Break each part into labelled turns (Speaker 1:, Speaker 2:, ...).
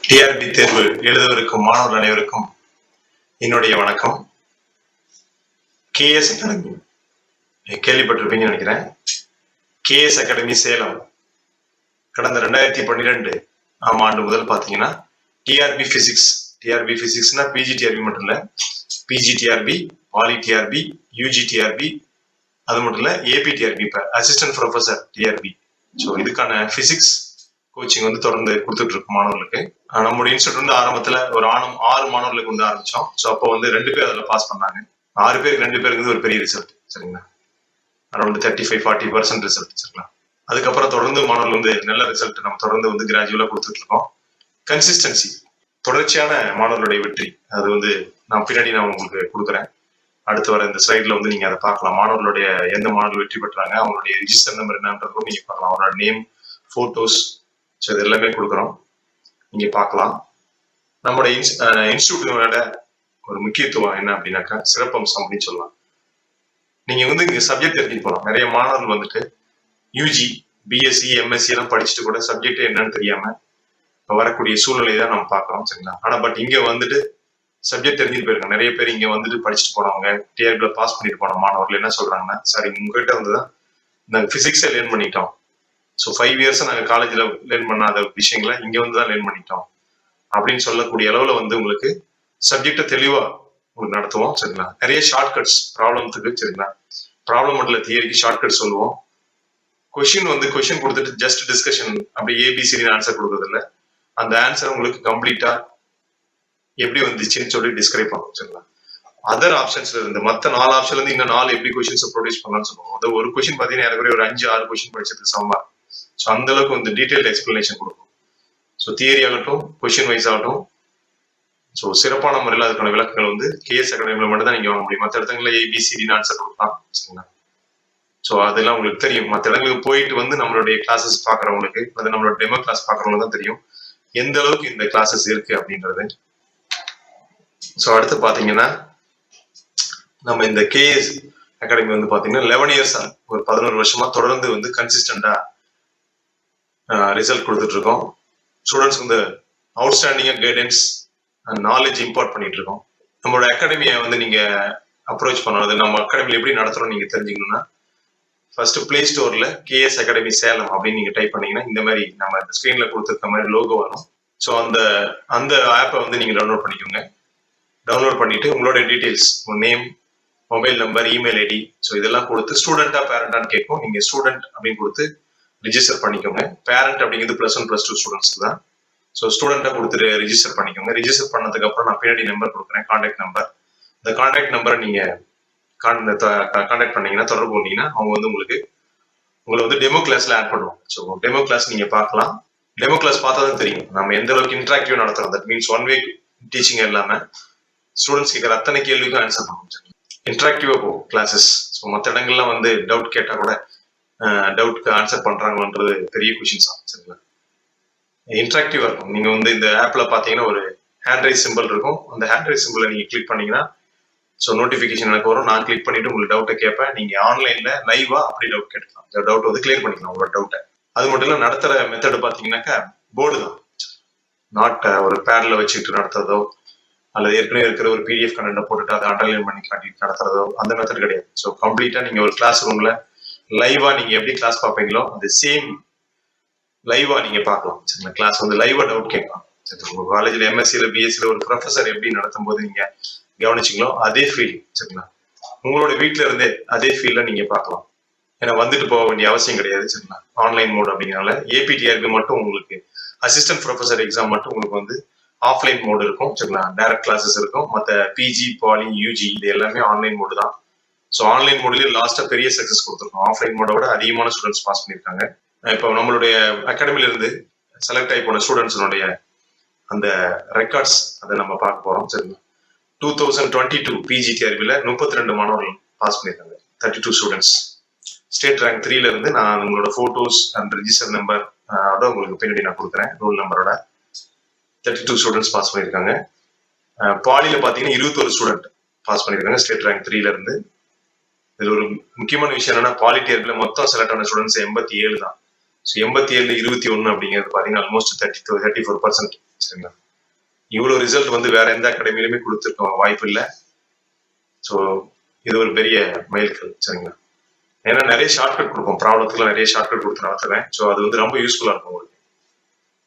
Speaker 1: TRP தேர்வு எழுதவிருக்கும் மாணவர்கள் அனைவருக்கும் என்னுடைய வணக்கம். கேஎஸ் அகாடமி கேள்விப்பட்டிருப்பீங்கன்னு நினைக்கிறேன். கேஎஸ் அகாடமி சேலம் கடந்த 2012 ஆண்டு முதல் பார்த்தீங்கன்னா டிஆர்பி பிசிக்ஸ்னா பிஜிடிஆர்பி மட்டும் இல்லை, பிஜிடிஆர்பி, பாலிடிஆர்பி, யூஜிடிஆர்பி, அது மட்டும் இல்லை ஏபிடிஆர்பி, இப்போ அசிஸ்டன்ட் ப்ரொஃபஸர் டிஆர்பி. ஸோ இதுக்கான பிசிக்ஸ் கோச்சிங் வந்து தொடர்ந்து கொடுத்துட்டு இருக்கும் மாணவர்களுக்கு. நம்மளுடைய இன்ஸ்டியூட் வந்து ஆரம்பத்துல ஒரு 6 மாணவர்களுக்கு வந்து ஆரம்பிச்சோம். ஸோ அப்போ வந்து 2 பேர் அதில் பாஸ் பண்ணாங்க. 6 பேருக்கு 2 பேருக்கு ஒரு பெரிய ரிசல்ட், சரிங்களா? அரௌண்ட் 35-40% ரிசல்ட், சரிங்களா? அதுக்கப்புறம் தொடர்ந்து மாணவர்கள் வந்து நல்ல ரிசல்ட் நம்ம தொடர்ந்து வந்து கிராஜுவலா கொடுத்துட்டு இருக்கோம். கன்சிஸ்டன்சி, தொடர்ச்சியான மாணவர்களுடைய வெற்றி, அது வந்து நான் பின்னாடி உங்களுக்கு கொடுக்குறேன். அடுத்து வர இந்த ஸ்லைட்ல வந்து நீங்க அதை பார்க்கலாம். மாணவர்களுடைய எந்த மாணவர்கள் வெற்றி பெற்றாங்க, அவங்களுடைய ரிஜிஸ்டர் நம்பர் என்னன்றதும் நீங்க பார்க்கலாம். அவங்களோட நேம், போட்டோஸ், ஸோ இது எல்லாமே கொடுக்குறோம், நீங்க பார்க்கலாம். நம்மளோட இன்ஸ்டியூட்டோட ஒரு முக்கியத்துவம் என்ன அப்படின்னாக்கா சிறப்பம்சம் அப்படின்னு சொல்லலாம். நீங்க வந்து இங்க சப்ஜெக்ட் தெரிஞ்சுட்டு போகலாம். நிறைய மாணவர்கள் வந்துட்டு யூஜி, பிஎஸ்சி, எம்எஸ்சி எல்லாம் படிச்சுட்டு கூட சப்ஜெக்ட் என்னன்னு தெரியாம வரக்கூடிய சூழ்நிலை தான் நம்ம பார்க்கறோம், சரிங்களா? ஆனா பட் இங்க வந்துட்டு சப்ஜெக்ட் தெரிஞ்சுட்டு போயிருக்காங்க. நிறைய பேர் இங்க வந்துட்டு படிச்சுட்டு போனவங்க, டிஆர்பில பாஸ் பண்ணிட்டு போன மாணவர்கள் என்ன சொல்றாங்கன்னா, சாரி உங்ககிட்ட வந்துதான் நாங்கள் பிசிக்ஸை லேர்ன் பண்ணிட்டோம். ஸோ 5 இயர்ஸ் நாங்கள் காலேஜில் லேர்ன் பண்ணாத விஷயங்களை இங்கே வந்து தான் லேர்ன் பண்ணிட்டோம் அப்படின்னு சொல்லக்கூடிய அளவில் வந்து உங்களுக்கு சப்ஜெக்டை தெளிவாக உங்களுக்கு நடத்துவோம், சரிங்களா? நிறைய ஷார்ட்கட்ஸ் ப்ராப்ளத்துக்கு, சரிங்களா? ப்ராப்ளம் மட்டும் இல்லை, தியரிக்கு ஷார்ட்கட் சொல்லுவோம். கொஷின் கொடுத்துட்டு ஜஸ்ட் டிஸ்கஷன் அப்படி ஏபிசிடி ஆன்சர் கொடுக்கறது இல்லை. அந்த ஆன்சர் உங்களுக்கு கம்ப்ளீட்டா எப்படி வந்துச்சுன்னு சொல்லி டிஸ்கிரைப் பண்ணுவோம், சரிங்களா? அதர் ஆப்ஷன்ஸ்ல இருந்து மற்ற 4 ஆப்ஷன்ல இருந்து இன்னும் 4 எப்படி கொஸ்டின்ஸ் ப்ரொடியூஸ் பண்ணலாம்னு சொல்லுவோம். அது ஒரு கொஸ்டின் பார்த்தீங்கன்னா எனக்கு ஒரு 5-6 கொஸ்டின் படிச்சதுக்கு சமமா. ஸோ அந்த அளவுக்கு வந்து டீடைல்டு எக்ஸ்பிளனேஷன் கொடுக்கும். ஸோ தியரி ஆகட்டும், கொஸ்டின் வைஸ் ஆகட்டும், ஸோ சிறப்பான முறையில் அதுக்கான விளக்கங்கள் வந்து கேஎஸ் அகாடமியில் மட்டும் தான் நீங்கள் வாங்க முடியும். மற்ற இடத்துல ஏபிசிடி ஆன்சர் கொடுக்கலாம், சரிங்களா? ஸோ அதெல்லாம் உங்களுக்கு தெரியும். மற்ற இடங்களுக்கு போயிட்டு வந்து நம்மளுடைய கிளாஸஸ் பார்க்குறவங்களுக்கு, அது நம்மளோட டெமோ கிளாஸ் பார்க்குறவங்களுக்கு தான் தெரியும் எந்த அளவுக்கு இந்த கிளாஸஸ் இருக்கு அப்படின்றது. ஸோ அடுத்து பார்த்தீங்கன்னா நம்ம இந்த கேஎஸ் அகாடமி வந்து பார்த்தீங்கன்னா 11 இயர்ஸ், ஒரு 11 வருஷமா தொடர்ந்து வந்து கன்சிஸ்டண்டா ரிசல்ட் கொடுத்துட்டு இருக்கோம். ஸ்டூடெண்ட்ஸ் வந்து அவுட்ஸ்டாண்டிங்காக கைடன்ஸ் அண்ட் நாலேஜ் இம்பார்ட் பண்ணிட்டு இருக்கோம். நம்மளோட அகாடமியை வந்து நீங்க அப்ரோச் பண்ணணும். நம்ம அகாடமியில் எப்படி நடத்துறோம் நீங்க தெரிஞ்சுக்கணும்னா, ஃபர்ஸ்ட் பிளே ஸ்டோர்ல கேஎஸ் அகாடமி சேலம் அப்படின்னு நீங்க டைப் பண்ணீங்கன்னா இந்த மாதிரி நம்ம ஸ்கிரீன்ல கொடுத்துருக்க மாதிரி லோகோ வரும். ஸோ அந்த ஆப்பை வந்து நீங்க டவுன்லோட் பண்ணிக்கோங்க. டவுன்லோட் பண்ணிட்டு உங்களோட டீடைல்ஸ், உங்க name, mobile number, email ID, so இதெல்லாம் கொடுத்து ஸ்டூடெண்டா பேரண்டான்னு கேட்கும். நீங்க ஸ்டூடெண்ட் அப்படின்னு கொடுத்து ரிஜிஸ்டர் பண்ணிக்கோங்க. பேரண்ட் அப்படிங்கிறது +1 +2 ஸ்டூடெண்ட்ஸ்க்கு தான். ஸோ ஸ்டூடெண்டா கொடுத்துட்டு ரிஜிஸ்டர் பண்ணிக்கோங்க. ரிஜிஸ்டர் பண்ணதுக்கு அப்புறம் நான் பின்னாடி நம்பர் கொடுக்குறேன், கான்டாக்ட் நம்பர். இந்த கான்டாக்ட் நம்பரை நீங்க கான்டாக்ட் பண்ணீங்கன்னா, தொடர்பு பண்ணீங்கன்னா அவங்க வந்து உங்களை வந்து டெமோ கிளாஸ்ல ஆட் பண்ணுவோம். ஸோ டெமோ கிளாஸ் நீங்க பார்க்கலாம். டெமோ கிளாஸ் பார்த்தா தான் தெரியும் நம்ம எந்த அளவுக்கு இன்ட்ராக்டிவ் நடத்துறோம். தட் மீன்ஸ் 1 வே டீச்சிங் இல்லாம ஸ்டூடெண்ட்ஸ் கேட்குற அத்தனை கேள்விக்கும் ஆன்சர் பண்ணுவோம். இன்ட்ராக்டிவா போகும் கிளாஸஸ். ஸோ மற்ற இடங்கள்லாம் வந்து டவுட் கேட்டா கூட டவுட்க்கு ஆன்சர் பண்றாங்கன்றது பெரிய கொஷின்ஸ் தான், சரிங்களா? இன்ட்ராக்டிவா இருக்கும். நீங்க வந்து இந்த ஆப்ல பாத்தீங்கன்னா ஒரு ஹேண்ட் ரைஸ் சிம்பிள் இருக்கும். அந்த ஹேண்ட் ரைஸ் சிம்பிளை நீங்க கிளிக் பண்ணீங்கன்னா ஸோ நோட்டிபிகேஷன் எனக்கு வரும். நான் கிளிக் பண்ணிட்டு உங்களுக்கு டவுட்டை கேட்பேன். நீங்க ஆன்லைன்ல லைவா அப்படி டவுட் கேட்கலாம். இந்த டவுட் வந்து கிளியர் பண்ணிக்கலாம் உங்களோட டவுட்டை. அது மட்டும் இல்ல, நடத்துற மெத்தட் பாத்தீங்கன்னாக்கா போர்டு தான், நாட் ஒரு பேட்ல வச்சுட்டு நடத்துறதோ அல்லது ஏற்கனவே இருக்கிற ஒரு பிடிஎஃப் கண்டென்ட்டை போட்டுட்டு அதை அண்டர்லைன் பண்ணி காட்டி நடத்துறதோ அந்த மெத்தட் கிடையாது. ஸோ கம்ப்ளீட்டா நீங்க ஒரு கிளாஸ் ரூம்ல லைவா நீங்க எப்படி கிளாஸ் பார்ப்பீங்களோ அந்த சேம் லைவா நீங்க பார்க்கலாம், சரிங்களா? கிளாஸ் வந்து லைவா டவுட் கேட்கலாம். உங்க காலேஜ்ல எம்எஸ்சியில பிஎஸ்சியில ஒரு ப்ரொஃபஸர் எப்படி நடத்தும் போது நீங்க கவனிச்சிங்களோ அதே ஃபீல், சரிங்களா? உங்களோட வீட்டுல இருந்தே அதே ஃபீல்ல நீங்க பார்க்கலாம். ஏன்னா வந்துட்டு போக வேண்டிய அவசியம் கிடையாது, சரிங்களா? ஆன்லைன் மோட் அப்படிங்கிறனால ஏபிடிஆர்பி மட்டும் உங்களுக்கு அசிஸ்டன்ட் ப்ரொஃபஸர் எக்ஸாம் மட்டும் உங்களுக்கு வந்து ஆஃப்லைன் மோடு இருக்கும், சரிங்களா? டைரக்ட் கிளாஸஸ் இருக்கும். மற்ற பிஜி, பாலி, யூஜி இது எல்லாமே ஆன்லைன் மோடு தான். ஸோ ஆன்லைன் மோட்லேயே லாஸ்டா பெரிய சக்சஸ் கொடுத்துருக்கோம். ஆஃப்லைன் மோடோட அதிகமான ஸ்டூடெண்ட்ஸ் பாஸ் பண்ணியிருக்காங்க. இப்போ நம்மளுடைய அகாடமில இருந்து செலக்ட் ஆகி போன ஸ்டூடெண்ட்ஸுடைய அந்த ரெக்கார்ட்ஸ் அதை நம்ம பார்க்க போறோம், சரிங்களா? 2022 PGTRBல 32 மாணவர்கள் பாஸ் பண்ணியிருக்காங்க. 32 ஸ்டூடெண்ட்ஸ். ஸ்டேட் ரேங்க் 3ல இருந்து நான் உங்களோட போட்டோஸ் அண்ட் ரிஜிஸ்டர் நம்பர் உங்களுக்கு பின்னாடி நான் கொடுக்குறேன். ரோல் நம்பரோட 32 ஸ்டூடெண்ட்ஸ் பாஸ் பண்ணியிருக்காங்க. பாலியில பாத்தீங்கன்னா 21 ஸ்டூடெண்ட் பாஸ் பண்ணியிருக்காங்க ஸ்டேட் ரேங்க் 3ல இருந்து. இதுல ஒரு முக்கியமான விஷயம் என்னன்னா, பாலிடிஆர்பில மொத்தம் செலக்ட் ஆன ஸ்டூடெண்ட்ஸ் 87 தான். ஸோ 87 21 அப்படிங்கிறது பாத்தீங்கன்னா ஆல்மோஸ்ட் 34%. சரிங்களா. இவ்வளவு ரிசல்ட் வந்து வேற எந்த அகாடமிலுமே கொடுத்துருக்க வாய்ப்பு இல்லை. ஸோ இது ஒரு பெரிய மைல்கல். சரிங்களா. ஏன்னா நிறைய ஷார்ட்கட் கொடுப்போம், ப்ராப்ளத்துக்குலாம் நிறைய ஷார்ட்கட் கொடுத்து நடத்துவேன். ஸோ அது வந்து ரொம்ப யூஸ்ஃபுல்லா இருக்கும் உங்களுக்கு.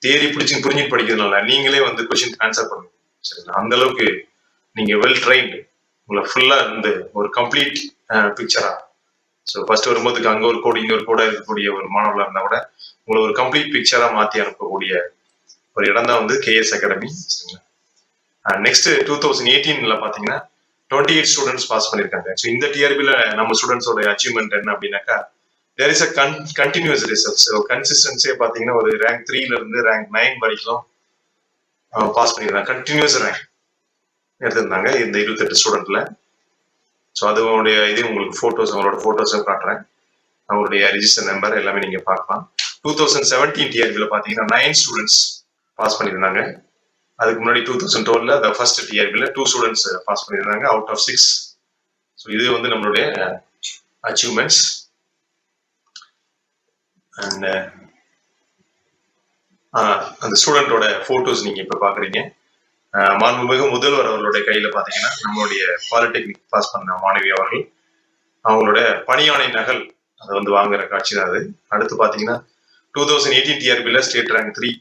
Speaker 1: தியரி புரிஞ்சு படிக்கிறதுனால நீங்களே வந்து கொஸ்டின் ஆன்சர் பண்ணுங்க. சரிங்களா. அந்த அளவுக்கு நீங்க வெல் ட்ரைன்டு, உங்களை ஃபுல்லா இருந்து ஒரு கம்ப்ளீட் பிக்சரா. ஸோ ஃபர்ஸ்ட் வரும்போதுக்கு அங்க ஒரு கோடு இங்க ஒரு கோடா இருக்கக்கூடிய ஒரு மாணவர்களா இருந்தா கூட உங்களை ஒரு கம்ப்ளீட் பிக்சரா மாத்தி அனுப்பக்கூடிய ஒரு இடம் தான் வந்து கேஎஸ் அகாடமி. நெக்ஸ்ட் 2018 பாத்தீங்கன்னா 28 ஸ்டூடெண்ட்ஸ் பாஸ் பண்ணிருக்காங்க. ஸோ இந்த டிஆர்பில நம்ம ஸ்டூடெண்ட்ஸோட அச்சீவ்மெண்ட் என்ன அப்படின்னாக்கா, there is a continuous results. கன்சிஸ்டன்சியே பாத்தீங்கன்னா ஒரு ரேங்க் 3ல இருந்து ரேங்க் 9 வரைக்கும் பாஸ் பண்ணிருக்காங்க. கண்டினியூஸ் ரேங்க் எடுத்திருந்தாங்க இந்த 28 ஸ்டூடெண்ட்ல. ஸோ அதோடைய இது உங்களுக்கு போட்டோஸ், அவங்களோட போட்டோஸும் காட்டுறேன். அவங்களுடைய ரிஜிஸ்டர் நம்பர் எல்லாமே நீங்க பார்க்கலாம். 2017 டிஆர்பில பாத்தீங்கன்னா 9 ஸ்டூடெண்ட்ஸ் பாஸ் பண்ணியிருந்தாங்க. அதுக்கு முன்னாடி 2012 ஃபர்ஸ்ட் டிஆர்பில 2 ஸ்டூடெண்ட்ஸ் பாஸ் பண்ணியிருந்தாங்க அவுட் ஆஃப் 6. ஸோ இது வந்து நம்மளுடைய அச்சீவ்மெண்ட்ஸ். அண்ட் அந்த ஸ்டூடெண்டோட போட்டோஸ் நீங்க இப்ப பாக்குறீங்க. மாண்புமிகு முதல்வர் அவர்களுடைய கையில பாத்தீங்கன்னா நம்மளுடைய பாலிடெக்னிக் பாஸ் பண்ண மாணவி அவர்கள் அவங்களோட பணியாணை நகல் அதை வந்து வாங்குற காட்சி தான் அது. அடுத்து பாத்தீங்கன்னா 2018 டிஆர்பில state rank 3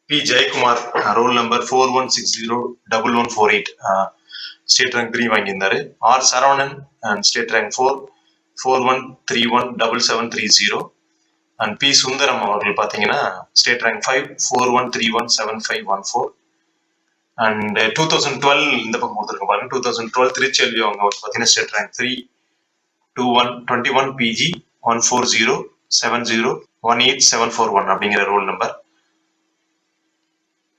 Speaker 1: P Jayakumar, roll number 41601148, state rank 3 வாங்கியிருந்தாரு. R Saravanan and state rank 4 41317730. And P Sundaram அவர்கள் பாத்தீங்கன்னா ஸ்டேட் ரேங்க் 5 41317514. அண்ட் 2012 இந்த பக்கம் கொடுத்துருக்க பாருங்க, 2012 திருச்செல்வி அவங்க பாத்தீங்கன்னா ஸ்டேட் ரேங்க் 3 21 பிஜி 140701871 அப்படிங்கிற ரோல் நம்பர்.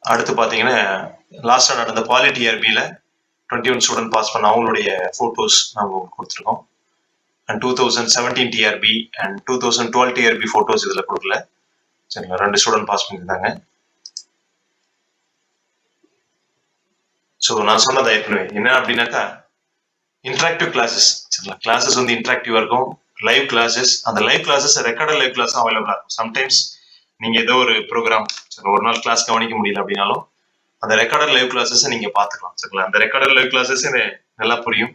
Speaker 1: அடுத்து பாத்தீங்கன்னா லாஸ்டா நடந்த பாலி டிஆர்பில 21 ஸ்டூடெண்ட் பாஸ் பண்ண அவங்களுடைய போட்டோஸ் நாங்க கொடுத்துருக்கோம். And 2017 TRB and 2012 TRB photos இதுல கொடுக்கல. சரிங்களா. 2 ஸ்டூடெண்ட் பாஸ் பண்ணியிருந்தாங்க. ஸோ நான் சொன்னது ஏற்கனவே என்ன அப்படின்னாக்கா, இன்டராக்டிவ் கிளாஸஸ். சரிங்களா. கிளாஸஸ் வந்து இன்டராக்டிவா இருக்கும், லைவ் கிளாஸஸ். அந்த live classes recorded live class அவைலபிளா இருக்கும். சம்டைம்ஸ் நீங்க ஏதோ ஒரு ப்ரோக்ராம் ஒரு நாள் கிளாஸ் கவனிக்க முடியல அப்படின்னாலும் அந்த ரெக்கார்டட் லைவ் கிளாஸஸ் நீங்க பாத்துக்கலாம். சரிங்களா. அந்த ரெக்கார்டட் லைவ் கிளாஸஸ் நல்லா புரியும்.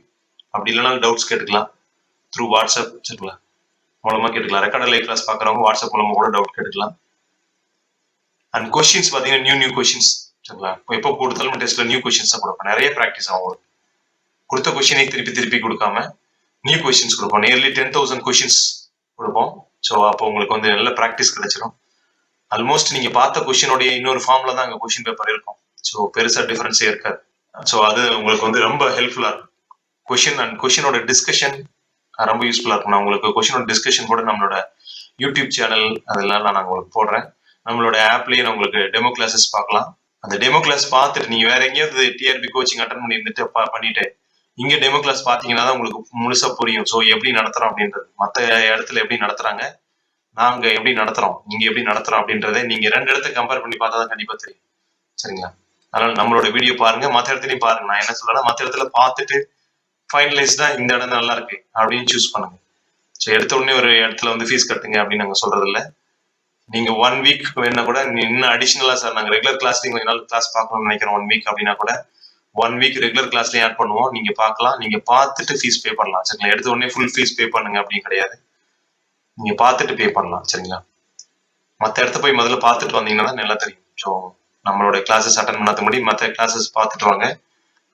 Speaker 1: அப்படி இல்லைனா டவுட்ஸ் கேட்டுக்கலாம் த்ரூ வாட்ஸ்அப். சரிங்களா. மூலமா கேட்டுக்கலாம். ரெக்கார்டட் லைவ் கிளாஸ் பாக்குறவங்க வாட்ஸ்அப் மூலமா கூட டவுட் கேட்டுக்கலாம். அண்ட் கொஸ்டின்ஸ் பாத்தீங்கன்னா நியூ கொஸ்டின்ஸ். சரிங்களா. எப்போ கொடுத்தாலும் டெஸ்ட்ல நியூ கொஸ்டின்ஸ் தான் கொடுப்பேன். நிறைய ப்ராக்டிஸ் ஆகும். கொடுத்த கொஸ்டினை திருப்பி கொடுக்காம நியூ கொஸ்டின்ஸ் கொடுப்போம். நியர்லி 10,000 கொஸ்டின்ஸ் கொடுப்போம். ஸோ அப்போ உங்களுக்கு வந்து நல்ல ப்ராக்டிஸ் கிடைச்சிடும். ஆல்மோஸ்ட் நீங்க பார்த்த கொஸ்டினோடைய இன்னொரு ஃபார்ம்ல தான் அங்கே கொஸ்டின் பேப்பர் இருக்கும். ஸோ பெருசா டிஃபரன்ஸே இருக்காது. ஸோ அது உங்களுக்கு வந்து ரொம்ப ஹெல்ப்ஃபுல்லா இருக்கும். கொஸ்டின் அண்ட் கொஸ்டினோட டிஸ்கஷன் ரொம்ப யூஸ்ஃபுல்லா இருக்கும். நான் உங்களுக்கு கொஸ்டினோட டிஸ்கஷன் கூட நம்மளோட யூடியூப் சேனல் அதெல்லாம் நான் உங்களுக்கு போடுறேன். நம்மளோட ஆப்லயே நான் உங்களுக்கு டெமோ கிளாஸஸ் பார்க்கலாம். அந்த டெமோ கிளாஸ் பார்த்துட்டு நீங்க வேற எங்கேயாவது டிஆர்பி கோச்சிங் அட்டன் பண்ணி இருந்துட்டு பண்ணிட்டு இங்க டெமோ கிளாஸ் பாத்தீங்கன்னா தான் உங்களுக்கு முழுசா புரியும். ஸோ எப்படி நடத்துறோம் அப்படின்றது, மற்ற இடத்துல எப்படி நடத்துறாங்க, நாங்க எப்படி நடத்துறோம், இங்க எப்படி நடத்துறோம் அப்படின்றத நீங்க 2 இடத்த கம்பேர் பண்ணி பார்த்தா தான் கண்டிப்பா தெரியும். சரிங்களா. அதனால நம்மளோட வீடியோ பாருங்க, மற்ற இடத்துலயும் பாருங்க. நான் என்ன சொல்றேன்னா, மற்ற இடத்துல பார்த்துட்டு ஃபைனலைஸ்டா இந்த இடம் நல்லா இருக்கு அப்படின்னு சூஸ் பண்ணுங்க. ஸோ எடுத்த உடனே ஒரு இடத்துல வந்து ஃபீஸ் கட்டுங்க அப்படின்னு நாங்க சொல்றது இல்லை. நீங்க 1 வீக் வேணா கூட இன்னும் அடிஷனலா சார் நாங்க ரெகுலர் கிளாஸ்லயும் கொஞ்ச நாள் கிளாஸ் பார்க்கணும்னு நினைக்கிறோம் 1 வீக் அப்படின்னா கூட 1 வீக் ரெகுலர் கிளாஸ்லயும் ஆட் பண்ணுவோம். நீங்க பார்க்கலாம். நீங்க பார்த்துட்டு ஃபீஸ் பே பண்ணலாம். சரிங்களா. எடுத்த உடனே ஃபுல் ஃபீஸ் பே பண்ணுங்க அப்படின்னு கிடையாது. நீங்க பார்த்துட்டு பே பண்ணலாம். சரிங்களா. மற்ற இடத்த போய் முதல்ல பார்த்துட்டு வந்தீங்கன்னா நல்லா தெரியும். ஸோ நம்மளோட கிளாஸஸ் அட்டன் பண்ணாத முடி மற்ற கிளாஸஸ் பார்த்துட்டு வாங்க.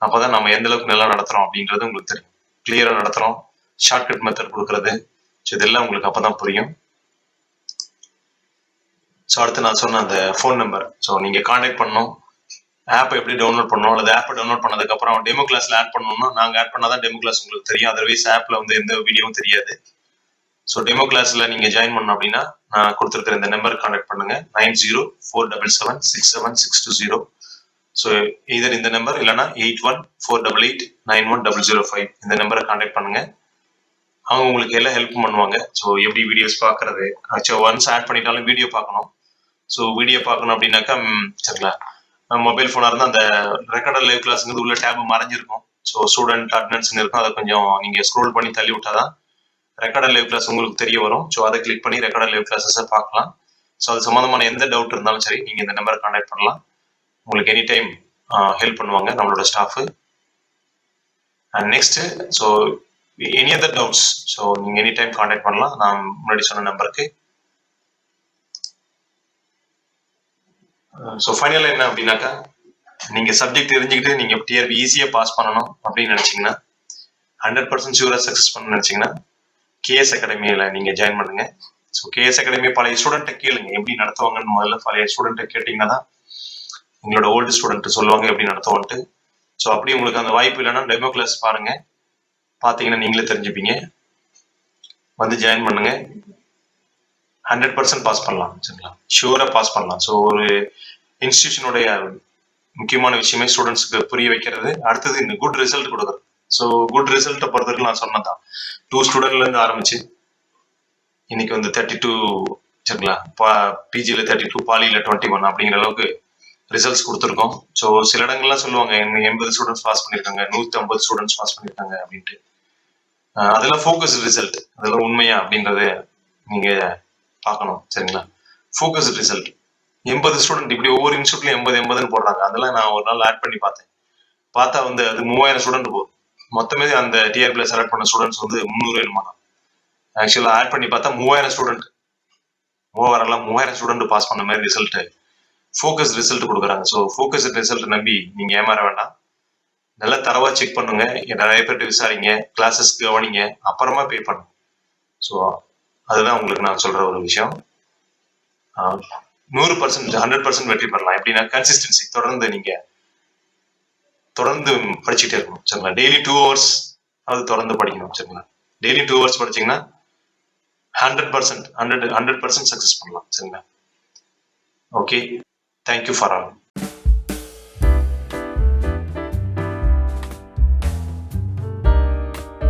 Speaker 1: அப்பதான் நம்ம எந்த அளவுக்கு நல்லா நடத்துறோம் அப்படின்றது உங்களுக்கு தெரியும். கிளியரா நடத்துறோம், ஷார்ட்கட் மெத்தட் கொடுக்கறது. ஸோ இதெல்லாம் உங்களுக்கு அப்பதான் புரியும். ஸோ அடுத்து நான் சொன்ன அந்த ஃபோன் நம்பர், ஸோ நீங்க கான்டாக்ட் பண்ணணும். ஆப்பை எப்படி டவுன்லோட் பண்ணணும், அல்லது ஆப்பை டவுன்லோட் பண்ணதுக்கு அப்புறம் டெமோ கிளாஸ்ல ஆட் பண்ணணும்னா நாங்க ஆட் பண்ணாதான் டெமோ கிளாஸ் உங்களுக்கு தெரியும். அதர்வைஸ் ஆப்ல வந்து எந்த வீடியோவும் தெரியாது. ஸோ டெமோ கிளாஸ்ல நீங்க ஜாயின் பண்ணணும் அப்படின்னா நான் கொடுத்துருக்கிற இந்த நம்பருக்கு கான்டாக்ட் பண்ணுங்க. 9047767620. ஸோ இதர் இந்த நம்பர் இல்லைன்னா 8148891005 இந்த நம்பரை கான்டாக்ட் பண்ணுங்க. அவங்க உங்களுக்கு எல்லாம் ஹெல்ப் பண்ணுவாங்க. ஸோ எப்படி வீடியோஸ் பார்க்கறது, ஒன்ஸ் ஆட் பண்ணிட்டாலும் வீடியோ பார்க்கணும். ஸோ வீடியோ பார்க்கணும் அப்படின்னாக்கா சரிங்களா, மொபைல் ஃபோனாக இருந்தால் அந்த ரெக்கார்டட் லைவ் கிளாஸுங்கிறது உள்ள டேப் மறைஞ்சிருக்கும். ஸோ ஸ்டூடெண்ட் அட்டெண்டன்ஸ் இருக்கும். அதை கொஞ்சம் நீங்கள் ஸ்க்ரோல் பண்ணி தள்ளி விட்டாதான் ரெக்கார்டட் லைவ் கிளாஸ் உங்களுக்கு தெரிய வரும். ஸோ அதை கிளிக் பண்ணி ரெக்கார்டட் லைவ் கிளாஸஸை பார்க்கலாம். ஸோ அது சம்மந்தமான எந்த டவுட் இருந்தாலும் சரி நீங்கள் இந்த நம்பரை கான்டாக்ட் பண்ணலாம். உங்களுக்கு எனி டைம் ஹெல்ப் பண்ணுவாங்க நம்மளோட staff. And next, so any other doubts, so நீங்கள் எனி டைம் கான்டாக்ட் பண்ணலாம் நான் முன்னாடி சொன்ன நம்பருக்கு. ஸோ ஃபைனலாக என்ன அப்படின்னாக்கா, நீங்கள் சப்ஜெக்ட் தெரிஞ்சுக்கிட்டு நீங்கள் டிஆர்பி ஈஸியாக பாஸ் பண்ணணும் அப்படின்னு நினச்சிங்கன்னா, 100% ஷூராக சக்ஸஸ் பண்ணணும்னு நினச்சிங்கன்னா கேஎஸ் அகாடமியில் நீங்கள் ஜாயின் பண்ணுங்க. ஸோ கேஎஸ் அகாடமி பழைய ஸ்டூடெண்ட்டை கேளுங்க எப்படி நடத்துவாங்கன்னு. முதல்ல பழைய ஸ்டூடெண்ட்டை கேட்டிங்கன்னா தான் உங்களோட ஓல்டு ஸ்டூடெண்ட் சொல்லுவாங்க எப்படி நடத்துவோன்ட்டு. ஸோ அப்படி உங்களுக்கு அந்த வாய்ப்பு இல்லைன்னா டெமோ கிளாஸ் பாருங்க, பார்த்தீங்கன்னா நீங்களே தெரிஞ்சுப்பீங்க. வந்து ஜாயின் பண்ணுங்க, 100% பாஸ் பண்ணலாம். சரிங்களா, ஷூராக பாஸ் பண்ணலாம். ஸோ ஒரு இன்ஸ்டிடியூஷனுடைய முக்கியமான விஷயமே ஸ்டூடெண்ட்ஸுக்கு புரிய வைக்கிறது, அடுத்தது இந்த குட் ரிசல்ட் கொடுக்குறது. ஸோ குட் ரிசல்ட்டை பொறுத்த வரைக்கும் நான் சொன்னதான் 2 ஸ்டூடெண்ட்லேருந்து ஆரம்பிச்சு இன்னைக்கு வந்து 32, சரிங்களா, பிஜியில் 32, பாலியில் 21 அப்படிங்கிற அளவுக்கு ரிசல்ட்ஸ் கொடுத்துருக்கோம். ஸோ சில இடங்கள்லாம் சொல்லுவாங்க 80 ஸ்டூடெண்ட்ஸ் பாஸ் பண்ணியிருக்காங்க, 150 ஸ்டூடெண்ட்ஸ் பாஸ் பண்ணியிருக்காங்க அப்படின்ட்டு. அதெல்லாம் ஃபோக்கஸ் ரிசல்ட், அதெல்லாம் உண்மையா அப்படின்றத நீங்க பார்க்கணும். சரிங்களா, ஃபோக்கஸ் ரிசல்ட் 80 ஸ்டூடெண்ட் இப்படி ஒவ்வொரு இன்ஸ்டியூட்லயும் 80 போடுறாங்க. அதெல்லாம் நான் ஒரு நாள் ஆட் பண்ணி பார்த்தா வந்து அது 3000 ஸ்டூடெண்ட் போகும். மொத்தமே அந்த டிஆர்பில செலக்ட் பண்ண ஸ்டூடெண்ட்ஸ் வந்து 300 என்னமா. ஆக்சுவலா ஆட் பண்ணி பார்த்தா 3000 ஸ்டூடெண்ட், ஓவராலா 3000 ஸ்டூடெண்ட் பாஸ் பண்ண மாதிரி ரிசல்ட், ஃபோக்கஸ் ரிசல்ட் கொடுக்குறாங்க. ஸோ ஃபோக்கஸ் ரிசல்ட் நம்பி நீங்க ஏமாற வேண்டாம், நல்லா தரவா செக் பண்ணுங்க, நிறைய பேர்ட்டு விசாரிங்க, கிளாஸஸ் கவனிங்க, அப்புறமா பே பண்ணுங்க. ஸோ அதுதான் உங்களுக்கு நான் சொல்ற ஒரு விஷயம். 100%, 100% வெற்றி பெறலாம். எப்படின்னா கன்சிஸ்டன்சி, தொடர்ந்து படிச்சுட்டே இருக்கணும். சரிங்களா, டெய்லி 2 hours அது தொடர்ந்து படிக்கணும். சரிங்களா, டெய்லி 2 hours படிச்சீங்கன்னா 100% சக்சஸ் பண்ணலாம். சரிங்களா, ஓகே, தேங்க்யூ ஃபார் ஆல்.